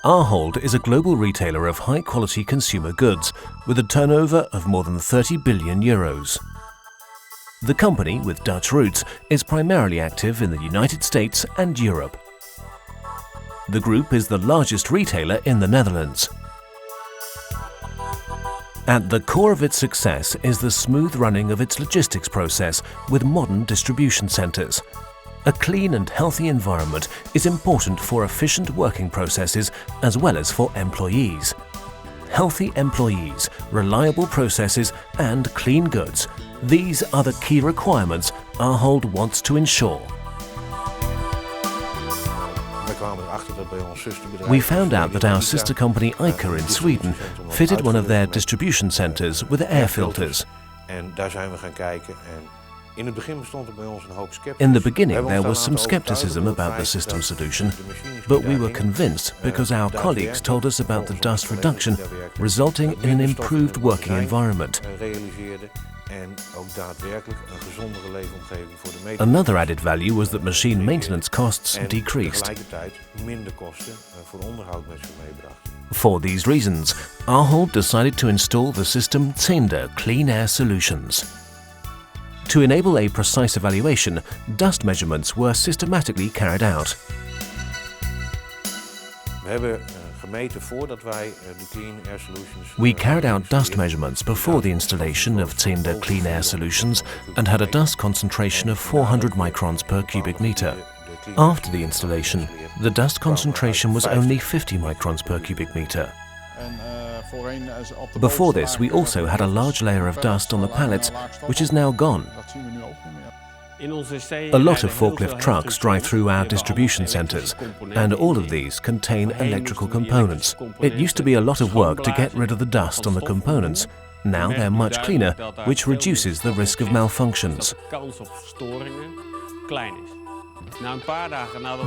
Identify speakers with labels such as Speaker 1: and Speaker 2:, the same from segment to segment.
Speaker 1: Ahold is a global retailer of high-quality consumer goods with a turnover of more than 30 billion euros. The company, with Dutch roots, is primarily active in the United States and Europe. The group is the largest retailer in the Netherlands. At the core of its success is the smooth running of its logistics process with modern distribution centers. A clean and healthy environment is important for efficient working processes as well as for employees. Healthy employees, reliable processes and clean goods. These are the key requirements Ahold wants to ensure. We found out that our sister company ICA in Sweden fitted one of their distribution centers with air filters. In the beginning there was some skepticism about the system solution, but we were convinced because our colleagues told us about the dust reduction resulting in an improved working environment. Another added value was that machine maintenance costs decreased. For these reasons, Ahold decided to install the system Zehnder Clean Air Solutions. To enable a precise evaluation, dust measurements were systematically carried out. We carried out dust measurements before the installation of Zehnder Clean Air Solutions and had a dust concentration of 400 microns per cubic meter. After the installation, the dust concentration was only 50 microns per cubic meter. Before this, we also had a large layer of dust on the pallets, which is now gone. A lot of forklift trucks drive through our distribution centers, and all of these contain electrical components. It used to be a lot of work to get rid of the dust on the components. Now they're much cleaner, which reduces the risk of malfunctions.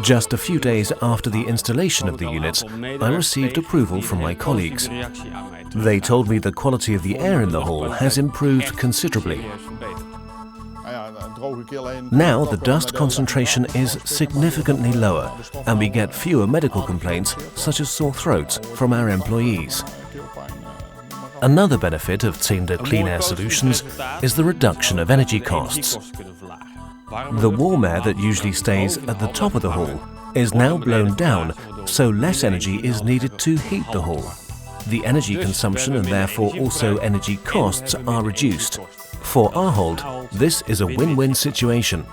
Speaker 1: Just a few days after the installation of the units, I received approval from my colleagues. They told me the quality of the air in the hall has improved considerably. Now the dust concentration is significantly lower and we get fewer medical complaints such as sore throats from our employees. Another benefit of Zehnder Clean Air Solutions is the reduction of energy costs. The warm air that usually stays at the top of the hall is now blown down, so less energy is needed to heat the hall. The energy consumption and therefore also energy costs are reduced. For Ahold, this is a win-win situation.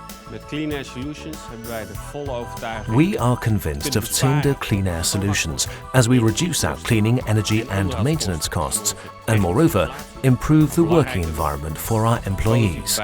Speaker 1: We are convinced of Zehnder Clean Air Solutions as we reduce our cleaning, energy and maintenance costs and moreover improve the working environment for our employees.